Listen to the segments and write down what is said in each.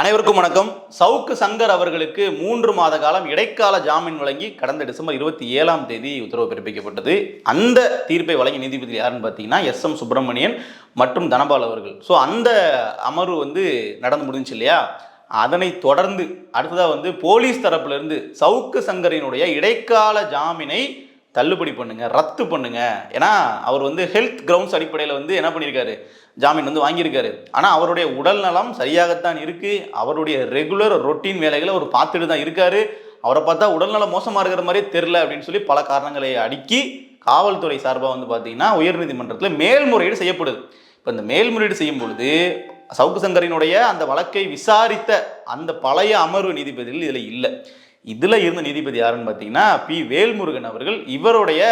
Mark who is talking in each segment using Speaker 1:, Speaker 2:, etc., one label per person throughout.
Speaker 1: அனைவருக்கும் வணக்கம். சவுக்கு சங்கர் அவர்களுக்கு 3 மாத காலம் இடைக்கால ஜாமீன் வழங்கி கடந்த டிசம்பர் 27 உத்தரவு பிறப்பிக்கப்பட்டது. அந்த தீர்ப்பை வழங்கிய நீதிபதி யாருன்னு பார்த்தீங்கன்னா SM சுப்பிரமணியன் மற்றும் தனபால் அவர்கள். ஸோ அந்த அமர்வு நடந்து முடிஞ்சு இல்லையா? அதனை தொடர்ந்து அடுத்ததாக போலீஸ் தரப்புல இருந்து சவுக்கு சங்கரினுடைய இடைக்கால ஜாமீனை தள்ளுபடி பண்ணுங்க, ரத்து பண்ணுங்க. ஏன்னா அவர் ஹெல்த் கிரவுண்ட்ஸ் அடிப்படையில் என்ன பண்ணியிருக்காரு, ஜாமீன் வாங்கியிருக்காரு. ஆனால் அவருடைய உடல் நலம் சரியாகத்தான் இருக்கு. அவருடைய ரெகுலர் ரொட்டீன் வேலைகளை அவர் பார்த்துட்டு தான் இருக்காரு. அவரை பார்த்தா உடல்நலம் மோசமாக இருக்கிற மாதிரி தெரில அப்படின்னு சொல்லி பல காரணங்களை அடுக்கி காவல்துறை சார்பாக பார்த்தீங்கன்னா உயர்நீதிமன்றத்தில் மேல்முறையீடு செய்யப்படுது. இப்போ இந்த மேல்முறையீடு செய்யும் பொழுது சவுக்கு சங்கரினுடைய அந்த வழக்கை விசாரித்த அந்த பழைய அமர்வு நீதிபதிகள் இதில் இல்லை. இதில் இருந்த நீதிபதி யாருன்னு பார்த்தீங்கன்னா பி வேல்முருகன் அவர்கள். இவருடைய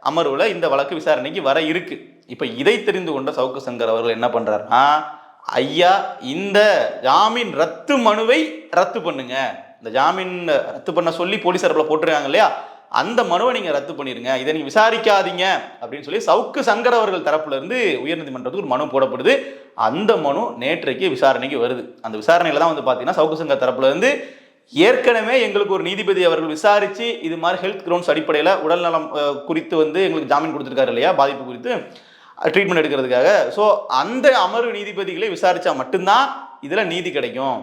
Speaker 1: அமர்வில் இந்த வழக்கு விசாரணைக்கு வர இருக்கு. இப்போ இதை தெரிந்து கொண்ட சவுக்கு சங்கர் அவர்கள் என்ன பண்ணுறாருன்னா, ஐயா இந்த ஜாமீன் ரத்து மனுவை ரத்து பண்ணுங்க, இந்த ஜாமீன் ரத்து பண்ண சொல்லி போலீஸ் தரப்பில் போட்டிருக்காங்க இல்லையா, அந்த மனுவை நீங்கள் ரத்து பண்ணிடுங்க, இதை நீங்கள் விசாரிக்காதீங்க அப்படின்னு சொல்லி சவுக்கு சங்கர் அவர்கள் தரப்புல இருந்து உயர்நீதிமன்றத்துக்கு ஒரு மனு போடப்படுது. அந்த மனு நேற்றைக்கு விசாரணைக்கு வருது. அந்த விசாரணையில் தான் பார்த்தீங்கன்னா சவுக்கு சங்கர் தரப்புல இருந்து ஏற்கனவே எங்களுக்கு ஒரு நீதிபதி அவர்கள் விசாரித்து இது மாதிரி ஹெல்த் கிரவுண்ட்ஸ் அடிப்படையில் உடல்நலம் குறித்து எங்களுக்கு ஜாமீன் கொடுத்துருக்காரு இல்லையா, பாதிப்பு குறித்து ட்ரீட்மெண்ட் எடுக்கிறதுக்காக. ஸோ அந்த அமர்வு நீதிபதிகளை விசாரித்தா மட்டும்தான் இதில் நீதி கிடைக்கும்.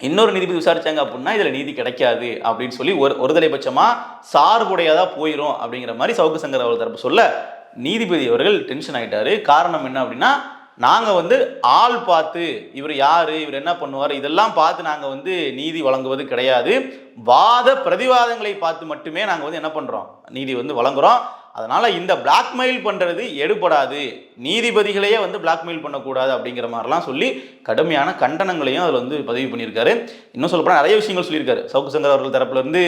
Speaker 1: இன்னொரு நீதிபதி விசாரிச்சாங்க அப்படின்னா இதில் நீதி கிடைக்காது அப்படின்னு சொல்லி ஒருதலைபட்சமாக சார்புடையதாக போயிடும் அப்படிங்கிற மாதிரி சவுக்கு சங்கர் அவர்கள் தரப்பு சொல்ல நீதிபதி அவர்கள் டென்ஷன் ஆகிட்டாரு. காரணம் என்ன அப்படின்னா, நாங்கள் ஆள் பார்த்து இவர் யார், இவர் என்ன பண்ணுவார், இதெல்லாம் பார்த்து நாங்கள் நீதி வழங்குவது கிடையாது. வாத பிரதிவாதங்களை பார்த்து மட்டுமே நாங்கள் என்ன பண்ணுறோம், நீதி வழங்குறோம். அதனால் இந்த பிளாக்மெயில் பண்ணுறது எடுபடாது, நீதிபதிகளையே பிளாக்மெயில் பண்ணக்கூடாது அப்படிங்கிற மாதிரிலாம் சொல்லி கடுமையான கண்டனங்களையும் அதில் பதிவு பண்ணியிருக்காரு. இன்னும் சொல்லப்போனால் நிறைய விஷயங்கள் சொல்லியிருக்காரு. சவுக்கு சங்கர் அவர்கள் தரப்புலேருந்து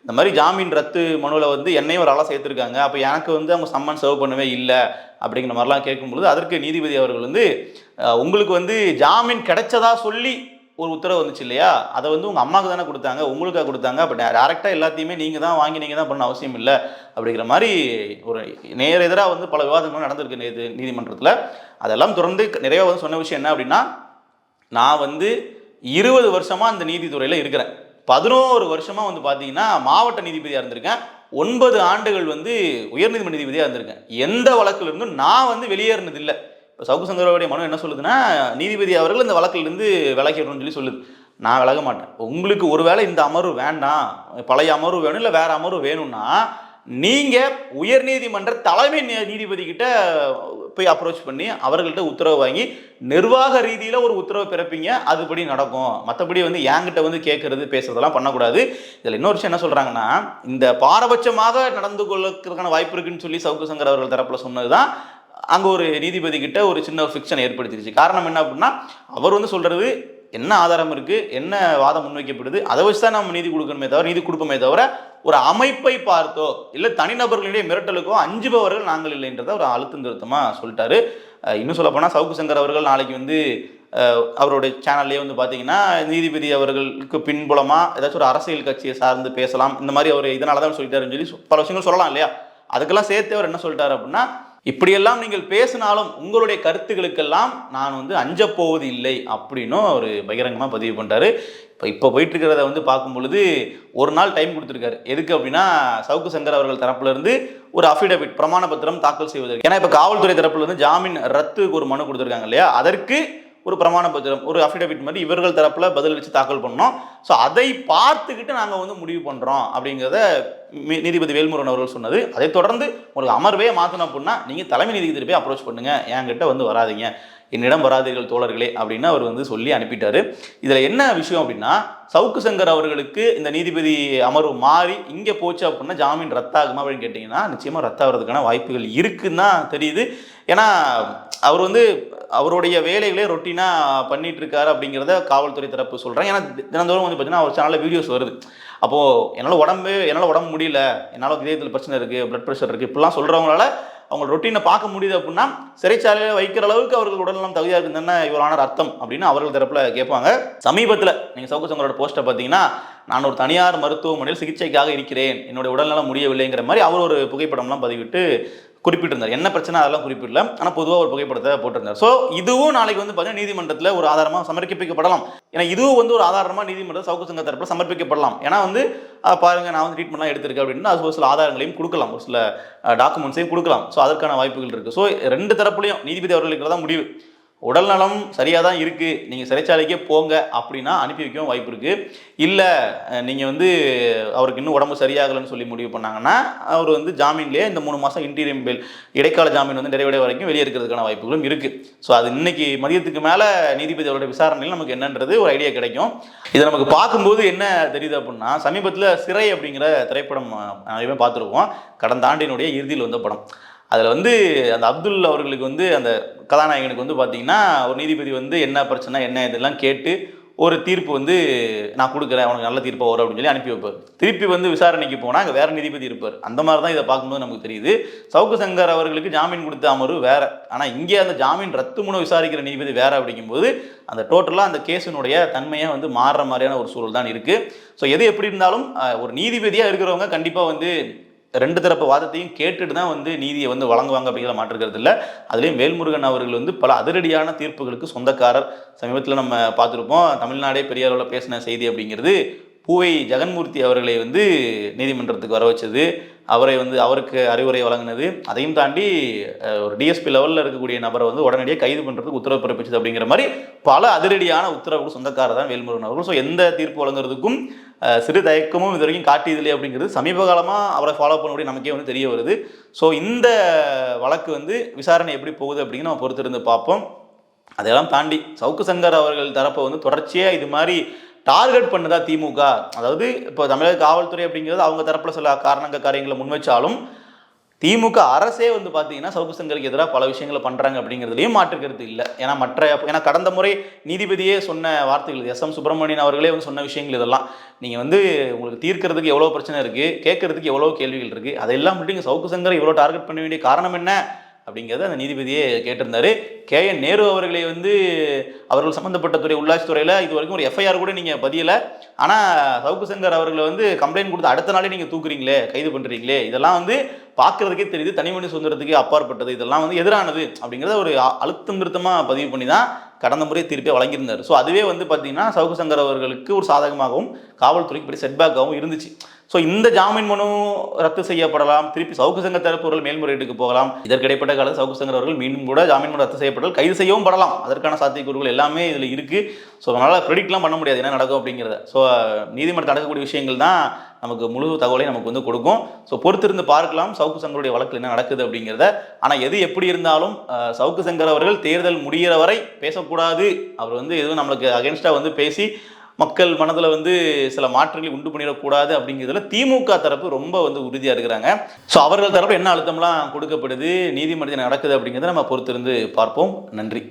Speaker 1: இந்த மாதிரி ஜாமீன் ரத்து மனுவில் என்னையும் ஒரு ஆளாக சேர்த்துருக்காங்க, அப்போ எனக்கு அவங்க சம்மன் சர்வ் பண்ணவே இல்லை அப்படிங்கிற மாதிரிலாம் கேட்கும்பொழுது அதற்கு நீதிபதி அவர்கள் உங்களுக்கு ஜாமீன் கிடைச்சதா சொல்லி ஒரு உத்தரவு வந்துச்சு இல்லையா, அதை உங்கள் அம்மாவுக்கு தானே கொடுத்தாங்க, உங்களுக்காக கொடுத்தாங்க, அப்போ டேரெக்டாக எல்லாத்தையுமே நீங்கள் தான் வாங்கி நீங்கள் தான் பண்ண அவசியம் இல்லை அப்படிங்கிற மாதிரி ஒரு நேர் எதிராக பல விவாதங்களும் நடந்திருக்கு நீதிமன்றத்தில். அதெல்லாம் தொடர்ந்து நிறைய சொன்ன விஷயம் என்ன அப்படின்னா, நான் 20 வருஷமாக அந்த நீதித்துறையில் இருக்கிறேன். 11 வருஷமாக பார்த்தீங்கன்னா மாவட்ட நீதிபதியாக இருந்திருக்கேன். 9 ஆண்டுகள் உயர்நீதிமன்ற நீதிபதியாக இருந்திருக்கேன். எந்த வழக்கில் இருந்தும் நான் வெளியேறினது இல்லை. இப்போ சவுக்கு சங்கரோடைய மனு என்ன சொல்லுதுன்னா, நீதிபதி அவர்கள் இந்த வழக்கிலிருந்து விலகிடணும்னு சொல்லுது. நான் விலக மாட்டேன். உங்களுக்கு ஒருவேளை இந்த அமர்வு வேண்டாம், பழைய அமர்வு வேணும், இல்லை வேற அமர்வு வேணும்னா நீங்கள் உயர்நீதிமன்ற தலைமை நீதிபதி கிட்ட போய் அப்ரோச் பண்ணி அவர்கள்ட்ட உத்தரவு வாங்கி நிர்வாக ரீதியில் ஒரு உத்தரவு பிறப்பிங்க, அதுபடி நடக்கும். மற்றபடி என்கிட்ட கேட்கறது பேசுறதெல்லாம் பண்ணக்கூடாது. இதில் இன்னொரு விஷயம் என்ன சொல்கிறாங்கன்னா, இந்த பாரபட்சமாக நடந்து கொள்ளுறதுக்கான வாய்ப்பு இருக்குன்னு சொல்லி சவுக்கு சங்கர் அவர்கள் தரப்பில் சொன்னது தான் அங்கே ஒரு நீதிபதி கிட்ட ஒரு சின்ன ஃபிக்ஷன் ஏற்படுத்திடுச்சு. காரணம் என்ன அப்படின்னா, அவர் சொல்கிறது என்ன ஆதாரம் இருக்குது, என்ன வாதம் முன்வைக்கப்படுது, அதை வச்சு தான் நம்ம நீதி கொடுப்போமே தவிர ஒரு அமைப்பை பார்த்தோ இல்லை தனிநபர்களுடைய மிரட்டலுக்கோ அஞ்சுபவர்கள் நாங்கள் இல்லைன்றதை ஒரு அழுத்தம் திருத்தமாக சொல்லிட்டாரு. இன்னும் சொல்லப்போனால் சவுக்கு சங்கர் அவர்கள் நாளைக்கு அவருடைய சேனல்லே பார்த்தீங்கன்னா நீதிபதி அவர்களுக்கு பின்புலமாக ஏதாச்சும் ஒரு அரசியல் கட்சியை சார்ந்து பேசலாம், இந்த மாதிரி அவர் இதனால தான் சொல்லிட்டாருன்னு சொல்லி பல விஷயங்கள் சொல்லலாம் இல்லையா. அதுக்கெல்லாம் சேர்த்து அவர் என்ன சொல்லிட்டாரு அப்படின்னா, இப்படியெல்லாம் நீங்கள் பேசினாலும் உங்களுடைய கருத்துக்களுக்கெல்லாம் நான் அஞ்சப்போவது இல்லை அப்படின்னும் ஒரு பகிரங்கமாக பதிவு பண்ணிட்டாரு. இப்போ போயிட்டு இருக்கிறத பார்க்கும் பொழுது ஒரு நாள் டைம் கொடுத்துருக்காரு. எதுக்கு அப்படின்னா, சவுக்கு சங்கர் அவர்கள் தரப்புல இருந்து ஒரு அஃபிடவிட் பிரமாண பத்திரம் தாக்கல் செய்வதற்கு. ஏன்னா இப்போ காவல்துறை தரப்புல இருந்து ஜாமீன் ரத்துக்கு ஒரு மனு கொடுத்துருக்காங்க இல்லையா, அதற்கு ஒரு பிரமாண பத்திரம், ஒரு அஃபிடவிட் மாதிரி இவர்கள் தரப்புல பதில் வச்சு தாக்கல் பண்ணோம். ஸோ அதை பார்த்துக்கிட்டு நாங்கள் முடிவு பண்ணுறோம் அப்படிங்கிறத நீதிபதி வேல்முருகன் அவர்கள் சொன்னது. அதை தொடர்ந்து ஒரு அமர்வே மாற்றணும் அப்படின்னா நீங்கள் தலைமை நீதிபதி போய் அப்ரோச் பண்ணுங்க, என்கிட்ட வராதிங்க, என்னிடம் வராதீர்கள் தோழர்களே அப்படின்னு அவர் சொல்லி அனுப்பிட்டாரு. இதில் என்ன விஷயம் அப்படின்னா, சவுக்கு சங்கர் அவர்களுக்கு இந்த நீதிபதி அமர்வு மாறி இங்கே போச்சு அப்படின்னா ஜாமீன் ரத்தாகுமா அப்படின்னு கேட்டிங்கன்னா நிச்சயமாக ரத்தாகிறதுக்கான வாய்ப்புகள் இருக்குன்னு தான் தெரியுது. ஏன்னா அவர் அவருடைய வேலைகளே ரொட்டீனாக பண்ணிட்டு இருக்காரு அப்படிங்கிறத காவல்துறை தரப்பு சொல்கிறாங்க. ஏன்னா தினந்தோறும் பார்த்தீங்கன்னா அவர் சேனலில் வீடியோஸ் வருது. அப்போது என்னால் உடம்பு முடியல, என்னால் இதயத்தில் பிரச்சனை இருக்குது, பிளட் ப்ரெஷர் இருக்குது, இப்படிலாம் சொல்கிறவங்களால அவங்க ரொட்டீனை பார்க்க முடியுது அப்படின்னா சிறைச்சாலையில் வைக்கிற அளவுக்கு அவர்கள் உடல்நலம் தகுதியாக இருக்குதுன்னு இவரான அர்த்தம் அப்படின்னு அவர்கள் தரப்பில் கேட்பாங்க. சமீபத்தில் நீங்கள் சவுக்கு சங்கரோட போஸ்ட்டை பார்த்தீங்கன்னா, நான் ஒரு தனியார் மருத்துவமனையில் சிகிச்சைக்காக இருக்கிறேன், என்னுடைய உடல்நலம் முடியவில்லைங்கிற மாதிரி அவர் ஒரு புகைப்படம்லாம் பதிவிட்டு குறிப்பிட்டிருந்தார். என்ன பிரச்சனை அதெல்லாம் குறிப்பிடல, ஆனால் பொதுவாக ஒரு புகைப்படத்தை போட்டிருந்தார். ஸோ இதுவும் நாளைக்கு வந்து பார்த்தீங்கன்னா நீதிமன்றத்தில் ஒரு ஆதாரமாக சமர்ப்பிக்கப்படலாம். ஏன்னா இதுவும் வந்து ஒரு ஆதாரமாக நீதிமன்றம் சவுக்கு சங்கர் தரப்பில் சமர்ப்பிக்கப்படலாம். ஏன்னா வந்து பாருங்க நான் வந்து ட்ரீட்மெண்ட்லாம் எடுத்திருக்கேன் அப்படின்னு அது ஒரு சில ஆதாரங்களையும் கொடுக்கலாம், ஒரு சில டாக்குமெண்ட்ஸையும் கொடுக்கலாம். ஸோ அதற்கான வாய்ப்புகள் இருக்குது. ஸோ ரெண்டு தரப்புலையும் நீதிபதி அவர்களுக்கு தான் முடிவு. உடல்நலம் சரியாக தான் இருக்குது, நீங்கள் சிறைச்சாலைக்கே போங்க அப்படின்னா அனுப்பி வைக்கவும் வாய்ப்பு இருக்குது. இல்லை நீங்கள் வந்து அவருக்கு இன்னும் உடம்பு சரியாகலைன்னு சொல்லி முடிவு பண்ணாங்கன்னா அவர் வந்து ஜாமீன்லேயே இந்த 3 மாதம் இன்டீரியம் பெயில் இடைக்கால ஜாமீன் வந்து நிறைவடைய வரைக்கும் வெளியே இருக்கிறதுக்கான வாய்ப்புகளும் இருக்குது. ஸோ அது இன்னைக்கு மதியத்துக்கு மேலே நீதிபதி அவருடைய விசாரணையில் நமக்கு என்னன்றது ஒரு ஐடியா கிடைக்கும். இதை நமக்கு பார்க்கும்போது என்ன தெரியுது அப்படின்னா, சமீபத்தில் சிறை அப்படிங்கிற திரைப்படம் நிறையவே பார்த்துருக்கோம். கடந்த ஆண்டினுடைய இறுதியில் வந்த படம். அதில் வந்து அந்த அப்துல் அவர்களுக்கு வந்து அந்த கதாநாயகனுக்கு வந்து பார்த்தீங்கன்னா ஒரு நீதிபதி வந்து என்ன பிரச்சனை என்ன இதெல்லாம் கேட்டு ஒரு தீர்ப்பு வந்து நான் கொடுக்குறேன் அவனுக்கு நல்ல தீர்ப்பாக வரும் அப்படின்னு சொல்லி அனுப்பி வைப்பார். திருப்பி வந்து விசாரணைக்கு போனால் அங்கே வேறு நீதிபதி இருப்பார். அந்த மாதிரி தான் இதை பார்க்கும்போது நமக்கு தெரியுது. சவுக்கு சங்கர் அவர்களுக்கு ஜாமீன் கொடுத்த அமர்வு வேறு, ஆனால் இங்கே அந்த ஜாமீன் ரத்து மனு விசாரிக்கிற நீதிபதி வேறு. அப்படிங்கும்போது அந்த டோட்டலாக அந்த கேஸினுடைய தன்மையை வந்து மாறுற மாதிரியான ஒரு சூழல் தான் இருக்குது. ஸோ எது எப்படி இருந்தாலும் ஒரு நீதிபதியாக இருக்கிறவங்க கண்டிப்பாக வந்து ரெண்டு தரப்பு வாதத்தையும் கேட்டுட்டு தான் வந்து நீதியை வந்து வழங்குவாங்க அப்படிங்கிற மாற்றுக்கிறது இல்லை. அதுலேயும் வேல்முருகன் அவர்கள் வந்து பல அதிரடியான தீர்ப்புகளுக்கு சொந்தக்காரர். சமீபத்தில் நம்ம பார்த்துருப்போம், தமிழ்நாடே பெரிய அளவில் பேசின செய்தி அப்படிங்கிறது பூவை ஜெகன்மூர்த்தி அவர்களை வந்து நீதிமன்றத்துக்கு வர வச்சது, அவரை வந்து அவருக்கு அறிவுரை வழங்கினது, அதையும் தாண்டி ஒரு டிஎஸ்பி லெவலில் இருக்கக்கூடிய நபரை வந்து உடனடியாக கைது பண்ணுறதுக்கு உத்தரவு பிறப்பிச்சது. அப்படிங்கிற மாதிரி பல அதிரடியான உத்தரவுகள் சொந்தக்காரர் தான் வேல்முருகன் அவர்கள். ஸோ எந்த தீர்ப்பு வழங்குறதுக்கும் சிறு தயக்கமும் இது வரைக்கும் காட்டியதில்லை அப்படிங்கிறது சமீப காலமாக அவரை ஃபாலோ பண்ணக்கூடிய நமக்கே வந்து தெரிய வருது. ஸோ இந்த வழக்கு வந்து விசாரணை எப்படி போகுது அப்படின்னு நம்ம பொறுத்திருந்து பார்ப்போம். அதெல்லாம் தாண்டி சவுக்கு சங்கர் அவர்கள் தரப்பை வந்து தொடர்ச்சியாக இது மாதிரி டார்கெட் பண்ணுதா திமுக. அதாவது இப்போ தமிழக காவல்துறை அப்படிங்கிறது அவங்க தரப்பில் சில காரியங்களை முன்வச்சாலும் திமுக அரசே வந்து பார்த்தீங்கன்னா சவுக்கு சங்கருக்கு எதிராக பல விஷயங்களை பண்ணுறாங்க அப்படிங்கிறதுலையும் மாற்றுக்கிறது இல்லை. ஏன்னா கடந்த முறை நீதிபதியே சொன்ன வார்த்தைகள், எஸ்.எம். சுப்பிரமணியன் அவர்களே வந்து சொன்ன விஷயங்கள் இதெல்லாம் நீங்கள் வந்து உங்களுக்கு தீர்க்கிறதுக்கு எவ்வளோ பிரச்சனை இருக்குது, கேட்கறதுக்கு எவ்வளோ கேள்விகள் இருக்குது, அதெல்லாம் மட்டும் இங்கே சவுக்கு சங்கரை இவ்வளோ டார்கெட் பண்ண வேண்டிய காரணம் என்ன அப்படிங்கிறத அந்த நீதிபதியே கேட்டிருந்தாரு. KN நேரு அவர்களை வந்து அவர்கள் சம்மந்தப்பட்ட துறை உள்ளாட்சித்துறையில் இது வரைக்கும் ஒரு எஃப்ஐஆர் கூட நீங்கள் பதியலை, ஆனால் சவுக்கு சங்கர் அவர்களை வந்து கம்ப்ளைண்ட் கொடுத்து அடுத்த நாளே நீங்கள் தூக்குறீங்களே, கைது பண்ணுறீங்களே, இதெல்லாம் வந்து பார்க்குறதுக்கே தெரியுது தனிமனித சுதந்திரத்துக்கு அப்பாற்பட்டது, இதெல்லாம் வந்து எதிரானது அப்படிங்கிறத ஒரு அழுத்தம் திருத்தமாக பதிவு பண்ணி தான் கடந்த முறை தீர்ப்பே வழங்கியிருந்தார். ஸோ அதுவே வந்து பார்த்தீங்கன்னா சவுக்கு சங்கர் அவர்களுக்கு ஒரு சாதகமாகவும் காவல்துறைக்கு இப்படி செட்பேக்காகவும் இருந்துச்சு. ஸோ இந்த ஜாமீன் மனு ரத்து செய்யப்படலாம், திருப்பி சவுக்கு சங்கர் தரப்புகள் மேல்முறையீட்டுக்கு போகலாம். இதற்கு இடைப்பட்ட காலத்தில் சவுக்கு சங்கர் அவர்கள் மீண்டும் கூட ஜாமீன் மனு ரத்து செய்யப்பட்டால் கைது செய்யவும் படலாம். அதற்கான சாத்தியக்கூறுகள் எல்லாமே இதில் இருக்குது. ஸோ அதனால் ப்ரெடிக்ட்லாம் பண்ண முடியாது என்ன நடக்கும் அப்படிங்கிறத. ஸோ நீதிமன்றம் நடக்கக்கூடிய விஷயங்கள் தான் நமக்கு முழு தகவலை நமக்கு வந்து கொடுக்கும். ஸோ பொறுத்திருந்து பார்க்கலாம் சவுக்கு சங்கருடைய வழக்கில் என்ன நடக்குது அப்படிங்கிறத. ஆனால் எது எப்படி இருந்தாலும் சவுக்கு சங்கர் அவர்கள் தேர்தல் முடிகிற வரை பேசக்கூடாது. அவர் வந்து எதுவும் நம்மளுக்கு அகேன்ஸ்டாக வந்து பேசி மக்கள் மனதில் வந்து சில மாற்றங்களை உண்டு பண்ணிடக்கூடாது அப்படிங்கிறதுல திமுக தரப்பு ரொம்ப வந்து உறுதியாக இருக்கிறாங்க. ஸோ அவர்கள் தரப்பு என்ன அழுத்தம்லாம் கொடுக்கப்படுது, நீதிமன்றத்தில் நடக்குது அப்படிங்கிறத நம்ம பொறுத்திருந்து பார்ப்போம். நன்றி.